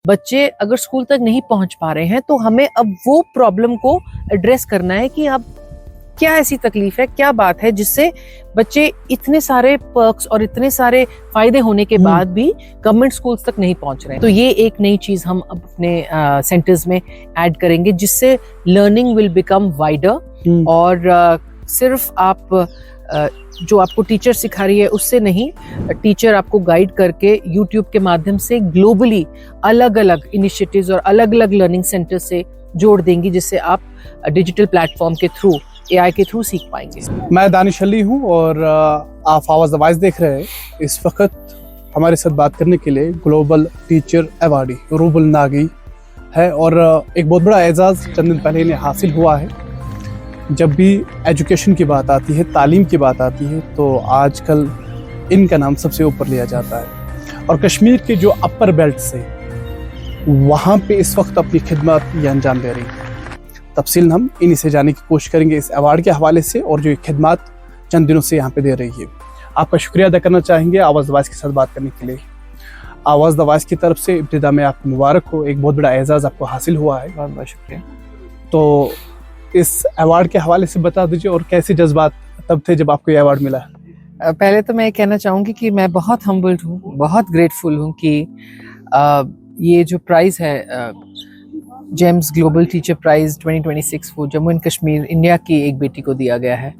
बच्चे अगर स्कूल तक नहीं पहुंच पा रहे हैं तो हमें अब वो प्रॉब्लम को एड्रेस करना है कि अब क्या ऐसी तकलीफ है, क्या बात है जिससे बच्चे इतने सारे पर्क्स और इतने सारे फायदे होने के बाद भी गवर्नमेंट स्कूल्स तक नहीं पहुंच रहे हैं। तो ये एक नई चीज हम अपने सेंटर्स में ऐड करेंगे जिससे लर्निंग विल बिकम वाइडर और सिर्फ आप जो आपको टीचर सिखा रही है उससे नहीं, टीचर आपको गाइड करके यूट्यूब के माध्यम से ग्लोबली अलग अलग इनिशिएटिव्स और अलग अलग लर्निंग सेंटर से जोड़ देंगी जिससे आप डिजिटल प्लेटफॉर्म के थ्रू, AI के थ्रू सीख पाएंगे। मैं दानिश अली हूँ और आप आवाज़ द वॉइस देख रहे हैं। इस वक्त हमारे साथ बात करने के लिए global teacher awardee rouble Nagi है और एक बहुत बड़ा एजाज़ चंद दिन पहले इन्हें हासिल हुआ है। जब भी एजुकेशन की बात आती है, तालीम की बात आती है, तो आजकल इनका नाम सबसे ऊपर लिया जाता है और कश्मीर के जो अपर बेल्ट से वहाँ पे इस वक्त अपनी खिदमत ये अंजाम दे रही है। तफसील हम इन्हीं से जानने की कोशिश करेंगे इस अवार्ड के हवाले से और जो ये खिदमत चंद दिनों से यहाँ पे दे रही है। आपका शुक्रिया अदा करना चाहेंगे आवाज़ द वॉइस के साथ बात करने के लिए। आवाज़ द वॉइस की तरफ से इब्तिदा में आपको मुबारक हो, एक बहुत बड़ा एजाज़ आपको हासिल हुआ है। बहुत बहुत शुक्रिया। तो इस अवार्ड के हवाले से बता दीजिए और कैसे जज्बात तब थे जब आपको ये अवार्ड मिला? पहले तो मैं कहना चाहूँगी कि मैं बहुत हम्बल्ड हूँ, बहुत ग्रेटफुल हूँ कि ये जो प्राइज़ है जेम्स ग्लोबल टीचर प्राइज़ 2026 वो जम्मू एंड कश्मीर इंडिया की एक बेटी को दिया गया है।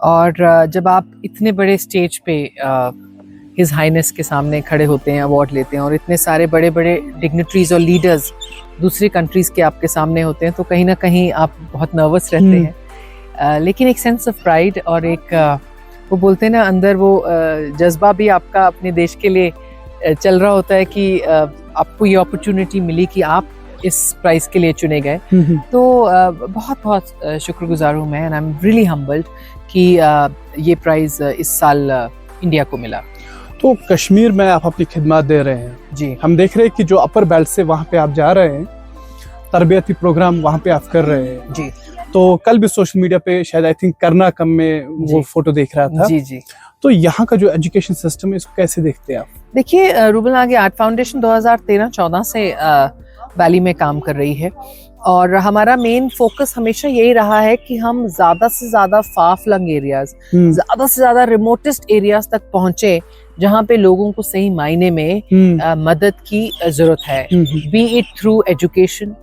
और जब आप इतने बड़े स्टेज पे हिज हाइनेस के सामने खड़े होते हैं, अवार्ड लेते हैं और इतने सारे बड़े बड़े डिग्निटरीज और लीडर्स दूसरी कंट्रीज़ के आपके सामने होते हैं तो कहीं ना कहीं आप बहुत नर्वस रहते हैं। लेकिन एक सेंस ऑफ प्राइड और एक वो बोलते हैं ना अंदर वो जज्बा भी आपका अपने देश के लिए चल रहा होता है कि आपको ये अपॉर्चुनिटी मिली कि आप इस प्राइज़ के लिए चुने गए। तो बहुत बहुत शुक्रगुजार हूँ मैं and I am really humbled कि ये प्राइज़ इस साल इंडिया को मिला। तो कश्मीर में आप अपनी खिदमत दे रहे हैं जी। हम देख रहे हैं कि जो अपर बेल्ट से वहाँ पे आप जा रहे हैं, तरबियती प्रोग्राम वहाँ पे आप कर रहे हैं जी। तो कल भी सोशल मीडिया पे शायद आई थिंक करना कम में वो फोटो देख रहा था। जी जी। तो यहाँ का जो एजुकेशन सिस्टम है इसको कैसे देखते हैं आप? देखिए, रूबल नागी आर्ट फाउंडेशन 2013-14 से वैली में काम कर रही है और हमारा मेन फोकस हमेशा यही रहा है कि हम ज्यादा से ज्यादा फार फ्लंग एरियाज, ज्यादा से ज्यादा रिमोटेस्ट एरियाज तक पहुंचे जहाँ पे लोगों को सही मायने में मदद की जरूरत है, B it through education,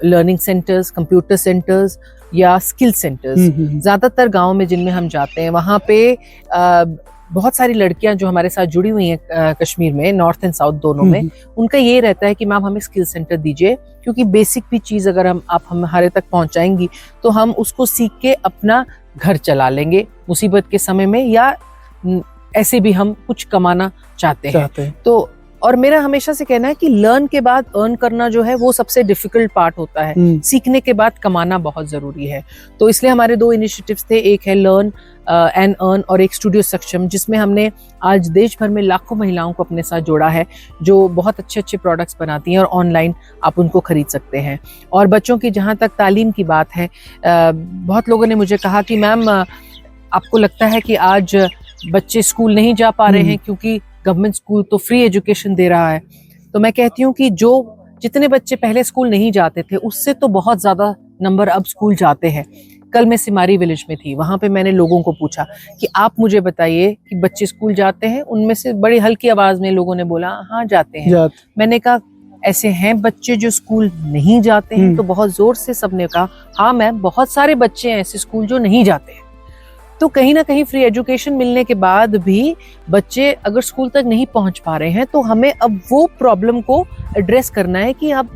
learning centres, computer centres या स्किल सेंटर्स। ज्यादातर गाँव में जिनमें हम जाते हैं वहाँ पे बहुत सारी लड़कियां जो हमारे साथ जुड़ी हुई हैं कश्मीर में, नॉर्थ एंड साउथ दोनों में, उनका ये रहता है कि मैम हमें स्किल सेंटर दीजिए क्योंकि बेसिक भी चीज अगर आप हमारे तक पहुंचाएंगी तो हम उसको सीख के अपना घर चला लेंगे मुसीबत के समय में, या ऐसे भी हम कुछ कमाना चाहते हैं। तो और मेरा हमेशा से कहना है कि लर्न के बाद अर्न करना जो है वो सबसे डिफिकल्ट पार्ट होता है, सीखने के बाद कमाना बहुत जरूरी है। तो इसलिए हमारे दो इनिशिएटिव्स थे, एक है लर्न एंड अर्न और एक स्टूडियो सक्षम, जिसमें हमने आज देश भर में लाखों महिलाओं को अपने साथ जोड़ा है जो बहुत अच्छे अच्छे प्रोडक्ट्स बनाती हैं और ऑनलाइन आप उनको खरीद सकते हैं। और बच्चों की जहाँ तक तालीम की बात है, बहुत लोगों ने मुझे कहा कि मैम आपको लगता है कि आज बच्चे स्कूल नहीं जा पा रहे हैं क्योंकि गवर्नमेंट स्कूल तो फ्री एजुकेशन दे रहा है। तो मैं कहती हूँ कि जितने बच्चे पहले स्कूल नहीं जाते थे उससे तो बहुत ज्यादा नंबर अब स्कूल जाते हैं। कल मैं सिमारी विलेज में थी, वहां पे मैंने लोगों को पूछा कि आप मुझे बताइए कि बच्चे स्कूल जाते हैं? उनमें से बड़ी हल्की आवाज में लोगों ने बोला हाँ जाते हैं। मैंने कहा ऐसे हैं बच्चे जो स्कूल नहीं जाते हैं? तो बहुत जोर से सबने कहा हाँ मैम, बहुत सारे बच्चे हैं ऐसे स्कूल जो नहीं जाते हैं। तो कहीं ना कहीं फ्री एजुकेशन मिलने के बाद भी बच्चे अगर स्कूल तक नहीं पहुंच पा रहे हैं तो हमें अब वो प्रॉब्लम को एड्रेस करना है कि अब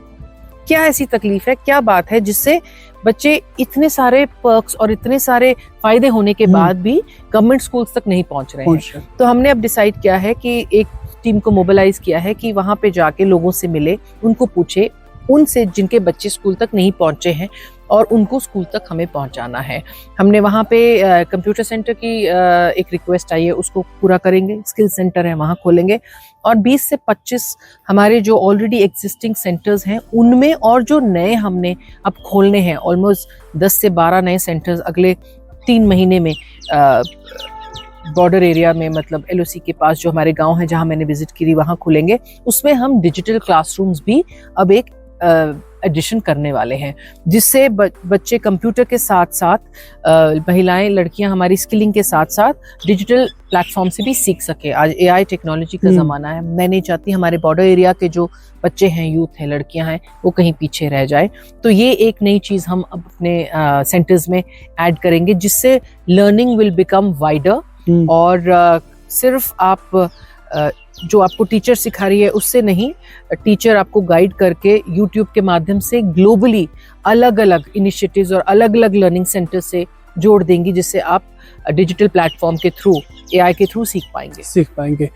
क्या ऐसी तकलीफ है, क्या बात है जिससे बच्चे इतने सारे पर्क्स और इतने सारे फायदे होने के बाद भी गवर्नमेंट स्कूल्स तक नहीं पहुंच रहे हैं। तो हमने अब डिसाइड किया है कि एक टीम को मोबिलाइज किया है कि वहां पे जाके लोगों से मिले, उनको पूछे, उनसे जिनके बच्चे स्कूल तक नहीं पहुंचे हैं और उनको स्कूल तक हमें पहुंचाना है। हमने वहाँ पे कंप्यूटर सेंटर की एक रिक्वेस्ट आई है, उसको पूरा करेंगे। स्किल सेंटर है वहाँ खोलेंगे और 20 से 25 हमारे जो ऑलरेडी एग्जिस्टिंग सेंटर्स हैं उनमें और जो नए हमने अब खोलने हैं, ऑलमोस्ट 10 से 12 नए सेंटर्स अगले 3 महीने में बॉर्डर एरिया में, मतलब LOC के पास जो हमारे गांव है जहां मैंने विजिट की, वहां खुलेंगे। उसमें हम डिजिटल क्लासरूम्स भी अब एक एडिशन करने वाले हैं, जिससे बच्चे कंप्यूटर के साथ साथ, महिलाएं लड़कियां हमारी स्किलिंग के साथ साथ डिजिटल प्लेटफॉर्म से भी सीख सके। आज AI टेक्नोलॉजी का ज़माना है। मैं नहीं चाहती हमारे बॉर्डर एरिया के जो बच्चे हैं, यूथ हैं, लड़कियां हैं, वो कहीं पीछे रह जाए। तो ये एक नई चीज़ हम अपने सेंटर्स में ऐड करेंगे, जिससे लर्निंग विल बिकम वाइडर। और सिर्फ आप जो आपको टीचर सिखा रही है उससे नहीं, टीचर आपको गाइड करके YouTube के माध्यम से ग्लोबली अलग अलग इनिशिएटिव्स और अलग अलग लर्निंग सेंटर से जोड़ देंगी, जिससे आप डिजिटल प्लेटफॉर्म के थ्रू, AI के थ्रू सीख पाएंगे।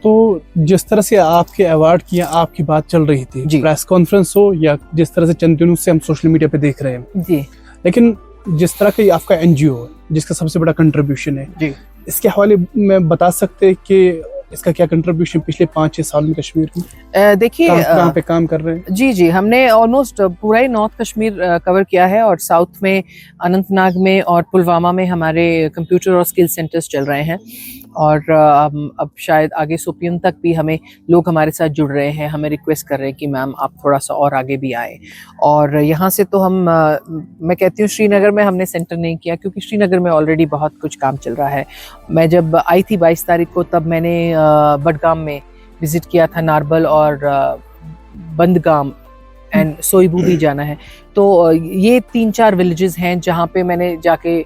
तो जिस तरह से आपके अवार्ड की आपकी बात चल रही थी, प्रेस कॉन्फ्रेंस हो या जिस तरह से चंद दिनों से हम सोशल मीडिया पे देख रहे हैं जी, लेकिन जिस तरह का आपका NGO है जिसका सबसे बड़ा कंट्रीब्यूशन है जी, इसके हवाले में बता सकते हैं कि इसका क्या कंट्रीब्यूशन पिछले 5-6 साल में कश्मीर में? देखिए कहाँ पे काम कर रहे हैं? जी, हमने ऑलमोस्ट पूरा ही नॉर्थ कश्मीर कवर किया है, और साउथ में अनंतनाग में और पुलवामा में हमारे कंप्यूटर और स्किल सेंटर्स चल रहे हैं। और अब शायद आगे सोपियम तक भी हमें लोग हमारे साथ जुड़ रहे हैं, हमें रिक्वेस्ट कर रहे हैं कि मैम आप थोड़ा सा और आगे भी आए। और यहाँ से तो मैं कहती हूँ श्रीनगर में हमने सेंटर नहीं किया, क्योंकि श्रीनगर में ऑलरेडी बहुत कुछ काम चल रहा है। मैं जब आई थी 22 तारीख को, तब मैंने बडगाम में विजिट किया था, नारबल और बंदगाम एंड सोईबू भी जाना है। तो ये 3-4 विलेजेस हैं जहाँ पे मैंने जाके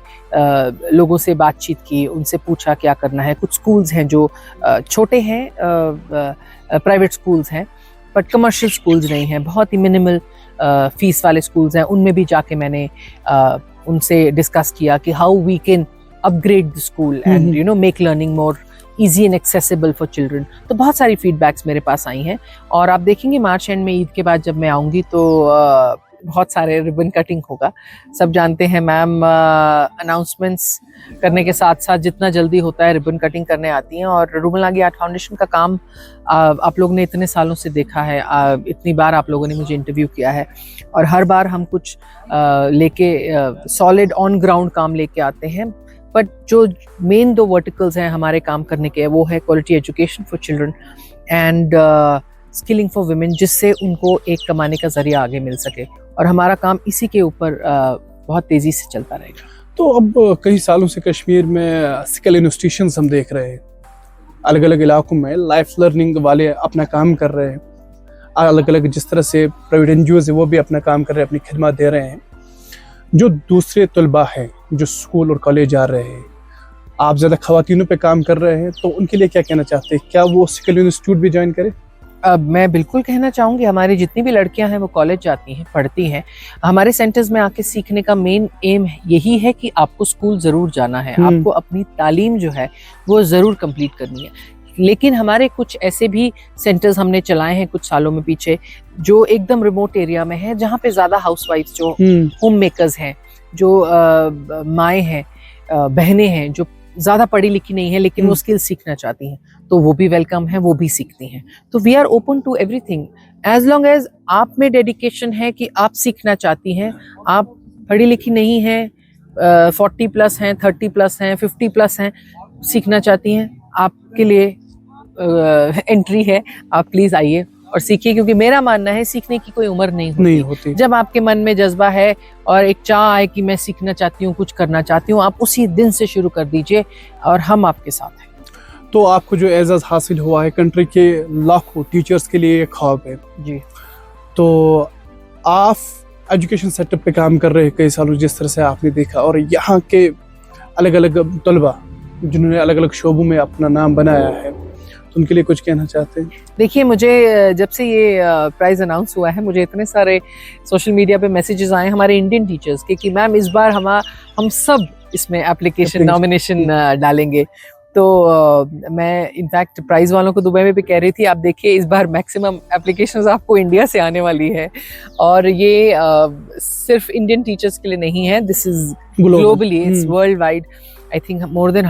लोगों से बातचीत की, उनसे पूछा क्या करना है। कुछ स्कूल्स हैं जो छोटे हैं, प्राइवेट स्कूल्स हैं, बट कमर्शियल स्कूल्स नहीं हैं, बहुत ही मिनिमल फीस वाले स्कूल्स हैं। उनमें भी जाके मैंने उनसे डिस्कस किया कि how we can upgrade the school and make learning more easy and accessible for children. तो बहुत सारी फीडबैक्स मेरे पास आई हैं, और आप देखेंगे मार्च एंड में, ईद के बाद जब मैं आऊँगी तो बहुत सारे रिबन कटिंग होगा। सब जानते हैं मैम अनाउंसमेंट्स करने के साथ साथ जितना जल्दी होता है रिबन कटिंग करने आती हैं। और रूबल नागी आर्ट फाउंडेशन का काम आप लोग ने इतने सालों से देखा है, इतनी बार आप लोगों ने मुझे इंटरव्यू किया है, और हर बार हम कुछ लेके सॉलिड ऑन ग्राउंड काम लेके आते हैं। बट जो मेन 2 वर्टिकल्स हैं हमारे काम करने के, वो है quality education for children and skilling for women, जिससे उनको एक कमाने का जरिया आगे मिल सके। और हमारा काम इसी के ऊपर बहुत तेजी से चलता रहेगा। तो अब कई सालों से कश्मीर में स्किल इंस्टीट्यूशंस हम देख रहे हैं, अलग अलग इलाकों में लाइफ लर्निंग वाले अपना काम कर रहे हैं, अलग अलग जिस तरह से प्राइवेट NGOs है वो भी अपना काम कर रहे हैं, अपनी खिदमत दे रहे हैं। जो दूसरे तलबा हैं जो स्कूल और कॉलेज जा रहे हैं, आप ज़्यादा ख़वातीनों पे काम कर रहे हैं, तो उनके लिए क्या कहना चाहते हैं? क्या वो स्किल इंस्टीट्यूट भी ज्वाइन करें? मैं बिल्कुल कहना चाहूँगी, हमारी जितनी भी लड़कियां हैं वो कॉलेज जाती हैं, पढ़ती हैं, हमारे सेंटर्स में आके सीखने का मेन एम यही है कि आपको स्कूल ज़रूर जाना है, आपको अपनी तालीम जो है वो ज़रूर कंप्लीट करनी है। लेकिन हमारे कुछ ऐसे भी सेंटर्स हमने चलाए हैं कुछ सालों में पीछे, जो एकदम रिमोट एरिया में है, जहाँ पे ज़्यादा हाउसवाइफ्स जो होम मेकर्स हैं, जो माएँ हैं, बहनें हैं, जो ज़्यादा पढ़ी लिखी नहीं है लेकिन वो स्किल सीखना चाहती हैं, तो वो भी वेलकम है, वो भी सीखती हैं। तो we are open to everything as long as आप में डेडिकेशन है कि आप सीखना चाहती हैं, आप पढ़ी लिखी नहीं हैं, 40+ हैं, 30+ हैं, 50+ हैं, सीखना चाहती हैं, आपके लिए एंट्री है, आप प्लीज आइए और सीखिए। क्योंकि मेरा मानना है सीखने की कोई उम्र नहीं होती। जब आपके मन में जज्बा है और एक चाह आए कि मैं सीखना चाहती हूँ, कुछ करना चाहती हूँ, आप उसी दिन से शुरू कर दीजिए और हम आपके साथ हैं। तो आपको जो एजाज़ हासिल हुआ है, कंट्री के लाखों टीचर्स के लिए एक ख्वाब है जी। तो आप एजुकेशन सेटअप पे काम कर रहे हैं कई सालों, जिस तरह से आपने देखा, और यहाँ के अलग अलग तलबा जिन्होंने अलग अलग शोबों में अपना नाम बनाया है, तो उनके लिए कुछ कहना चाहते हैं? देखिए, मुझे जब से ये प्राइज़ अनाउंस हुआ है, मुझे इतने सारे सोशल मीडिया पे मैसेजेस आए हमारे इंडियन टीचर्स के कि मैम इस बार हम सब इसमें एप्लीकेशन नॉमिनेशन डालेंगे। तो मैं इनफैक्ट प्राइज़ वालों को दुबई में भी कह रही थी, आप देखिए इस बार मैक्सिमम एप्लीकेशंस आपको इंडिया से आने वाली है, और ये सिर्फ इंडियन टीचर्स के लिए नहीं है, this is globally, it's world wide. I think more than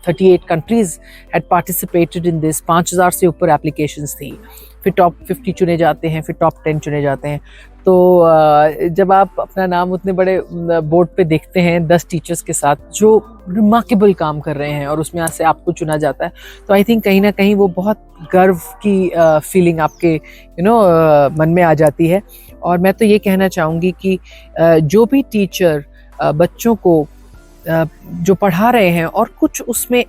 138 countries had participated in this। 5000 से ऊपर एप्लीकेशंस थी, फिर टॉप 50 चुने जाते हैं, फिर टॉप 10 चुने जाते हैं। तो जब आप अपना नाम उतने बड़े बोर्ड पे देखते हैं 10 टीचर्स के साथ जो रिमार्केबल काम कर रहे हैं और उसमें से आपको चुना जाता है, तो आई थिंक कहीं ना कहीं वो बहुत गर्व की फीलिंग आपके मन में आ जाती है। और मैं तो ये कहना चाहूँगी कि जो भी टीचर बच्चों को जो पढ़ा रहे हैं और कुछ उसमें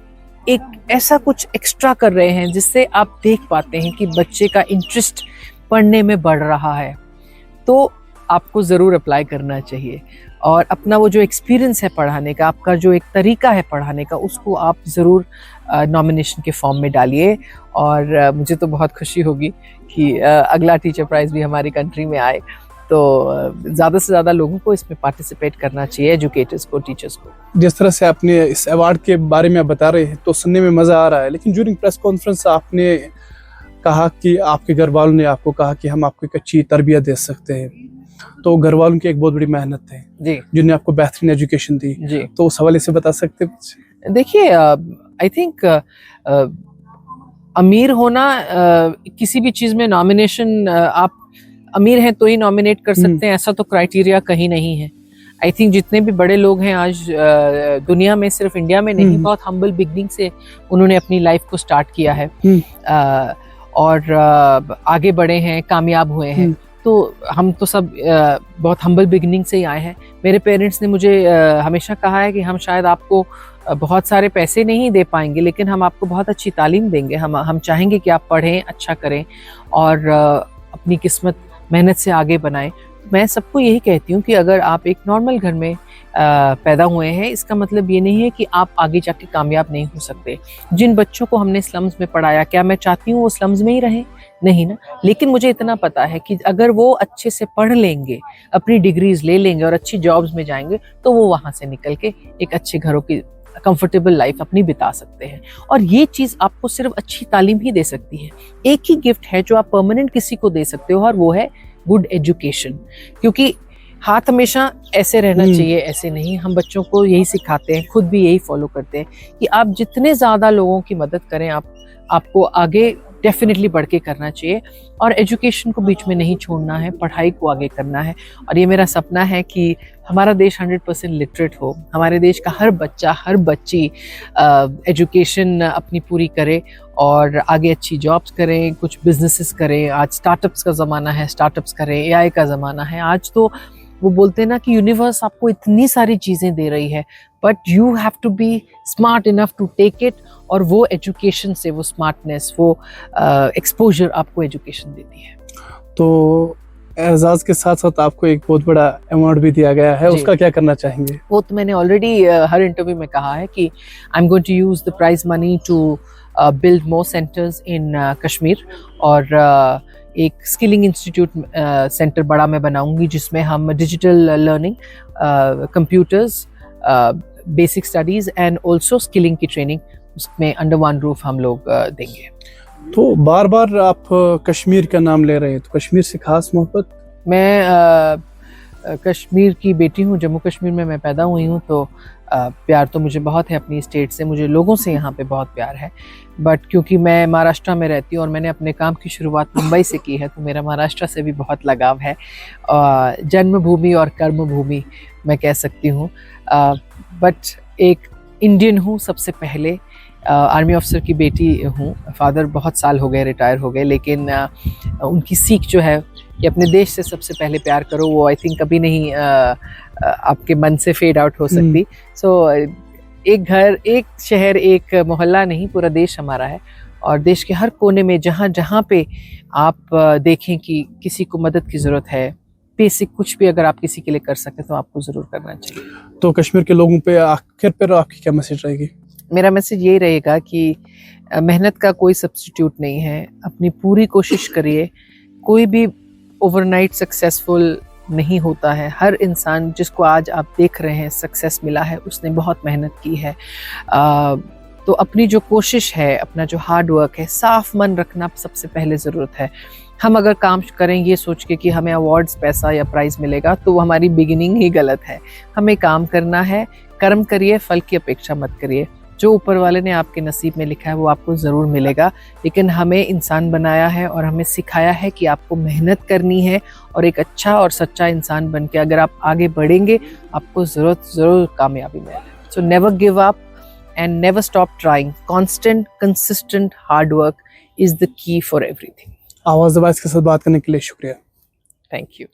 एक ऐसा कुछ एक्स्ट्रा कर रहे हैं जिससे आप देख पाते हैं कि बच्चे का इंटरेस्ट पढ़ने में बढ़ रहा है, तो आपको ज़रूर अप्लाई करना चाहिए। और अपना वो जो एक्सपीरियंस है पढ़ाने का, आपका जो एक तरीका है पढ़ाने का, उसको आप ज़रूर नॉमिनेशन के फॉर्म में डालिए। और मुझे तो बहुत खुशी होगी कि अगला टीचर प्राइज़ भी हमारी कंट्री में आए। तो ज़्यादा से ज़्यादा लोगों को इसमें पार्टिसिपेट करना चाहिए, एजुकेटर्स को, टीचर्स को। जिस तरह से आपने इस अवार्ड के बारे में बता रहे हैं तो सुनने में मज़ा आ रहा है, लेकिन ड्यूरिंग प्रेस कॉन्फ्रेंस आपने कहा कि आपके घर वालों ने आपको कहा कि हम आपको एक अच्छी तरबियत दे सकते हैं, तो घर वालों की एक बहुत बड़ी मेहनत है जी, जिन्हें आपको बेहतरीन एजुकेशन दी जी। तो उस हवाले से बता सकते हैं कुछ? देखिए, आई थिंक अमीर होना किसी भी चीज़ में नॉमिनेशन, आप अमीर हैं तो ही नॉमिनेट कर सकते हैं, ऐसा तो क्राइटेरिया कहीं नहीं है। आई थिंक जितने भी बड़े लोग हैं आज दुनिया में, सिर्फ इंडिया में नहीं, बहुत हम्बल बिगनिंग से उन्होंने अपनी लाइफ को स्टार्ट किया है और आगे बढ़े हैं, कामयाब हुए हैं। तो हम तो सब बहुत हम्बल बिगनिंग से ही आए हैं। मेरे पेरेंट्स ने मुझे हमेशा कहा है कि हम शायद आपको बहुत सारे पैसे नहीं दे पाएंगे, लेकिन हम आपको बहुत अच्छी तालीम देंगे। हम चाहेंगे कि आप पढ़ें, अच्छा करें और अपनी किस्मत मेहनत से आगे बनाएं। मैं सबको यही कहती हूँ कि अगर आप एक नॉर्मल घर में पैदा हुए हैं, इसका मतलब ये नहीं है कि आप आगे जाके कामयाब नहीं हो सकते। जिन बच्चों को हमने स्लम्स में पढ़ाया, क्या मैं चाहती हूँ वो स्लम्स में ही रहें? नहीं ना। लेकिन मुझे इतना पता है कि अगर वो अच्छे से पढ़ लेंगे, अपनी डिग्रीज ले लेंगे और अच्छी जॉब्स में जाएंगे, तो वो वहाँ से निकल के एक अच्छे घरों की कंफर्टेबल लाइफ अपनी बिता सकते हैं। और ये चीज़ आपको सिर्फ अच्छी तालीम ही दे सकती है। एक ही गिफ्ट है जो आप परमानेंट किसी को दे सकते हो, और वो है गुड एजुकेशन। क्योंकि हाथ हमेशा ऐसे रहना चाहिए, ऐसे नहीं। हम बच्चों को यही सिखाते हैं, खुद भी यही फॉलो करते हैं कि आप जितने ज़्यादा लोगों की मदद करें, आपको आगे डेफिनेटली बढ़ के करना चाहिए। और एजुकेशन को बीच में नहीं छोड़ना है, पढ़ाई को आगे करना है। और ये मेरा सपना है कि हमारा देश 100% लिटरेट हो, हमारे देश का हर बच्चा, हर बच्ची एजुकेशन अपनी पूरी करे और आगे अच्छी जॉब्स करें, कुछ बिजनेसेस करें। आज स्टार्टअप्स का ज़माना है, स्टार्टअप्स करें। एआई का ज़माना है। आज तो वो बोलते हैं ना कि यूनिवर्स आपको इतनी सारी चीज़ें दे रही है, but you have to be smart enough to take it. और वो एजुकेशन से, वो स्मार्टनेस, वो एक्सपोजर आपको एजुकेशन देती है। तो एजाज के साथ साथ आपको एक बहुत बड़ा अवार्ड भी दिया गया है, उसका क्या करना चाहेंगे? वो तो मैंने ऑलरेडी हर इंटरव्यू में कहा है कि I am going to use the prize money to build more centres in Kashmir. और एक स्किलिंग इंस्टीट्यूट सेंटर बड़ा मैं बनाऊंगी, जिसमें हम digital learning, computers, basic studies and also skilling की ट्रेनिंग, उसमें अंडर वन रूफ हम लोग देंगे। तो बार बार आप कश्मीर का नाम ले रहे हैं, तो कश्मीर से खास मोहब्बत? मैं कश्मीर की बेटी हूँ, जम्मू कश्मीर में मैं पैदा हुई हूँ, तो प्यार तो मुझे बहुत है अपनी स्टेट से, मुझे लोगों से यहाँ पे बहुत प्यार है। बट क्योंकि मैं महाराष्ट्र में रहती हूँ और मैंने अपने काम की शुरुआत मुंबई से की है, तो मेरा महाराष्ट्र से भी बहुत लगाव है। जन्मभूमि और कर्मभूमि मैं कह सकती हूँ। बट एक इंडियन हूँ सबसे पहले, आर्मी ऑफिसर की बेटी हूँ। फादर बहुत साल हो गए रिटायर हो गए, लेकिन उनकी सीख जो है कि अपने देश से सबसे पहले प्यार करो, वो आई थिंक कभी नहीं आपके मन से फेड आउट हो सकती। सो एक घर, एक शहर, एक मोहल्ला नहीं, पूरा देश हमारा है। और देश के हर कोने में जहाँ जहाँ पे आप देखें कि किसी को मदद की ज़रूरत है, बेसिक कुछ भी अगर आप किसी के लिए कर सकते तो आपको ज़रूर करना चाहिए। तो कश्मीर के लोगों पे आखिर पर आपकी क्या मैसेज रहेगी? मेरा मैसेज यही रहेगा कि मेहनत का कोई सब्स्टिट्यूट नहीं है। अपनी पूरी कोशिश करिए। कोई भी ओवरनाइट सक्सेसफुल नहीं होता है। हर इंसान जिसको आज आप देख रहे हैं सक्सेस मिला है, उसने बहुत मेहनत की है। तो अपनी जो कोशिश है, अपना जो हार्ड वर्क है, साफ मन रखना सबसे पहले ज़रूरत है। हम अगर काम करें ये सोच के कि हमें अवार्ड्स, पैसा या प्राइज़ मिलेगा, तो वो हमारी बिगिनिंग ही गलत है। हमें काम करना है, कर्म करिए, फल की अपेक्षा मत करिए। जो ऊपर वाले ने आपके नसीब में लिखा है वो आपको ज़रूर मिलेगा, लेकिन हमें इंसान बनाया है और हमें सिखाया है कि आपको मेहनत करनी है और एक अच्छा और सच्चा इंसान बन के अगर आप आगे बढ़ेंगे आपको ज़रूर कामयाबी मिलेगी। So never give up and never stop trying. Constant, consistent hard work is the key for everything. आवाज़ द वॉइस के साथ बात करने के लिए शुक्रिया। Thank you.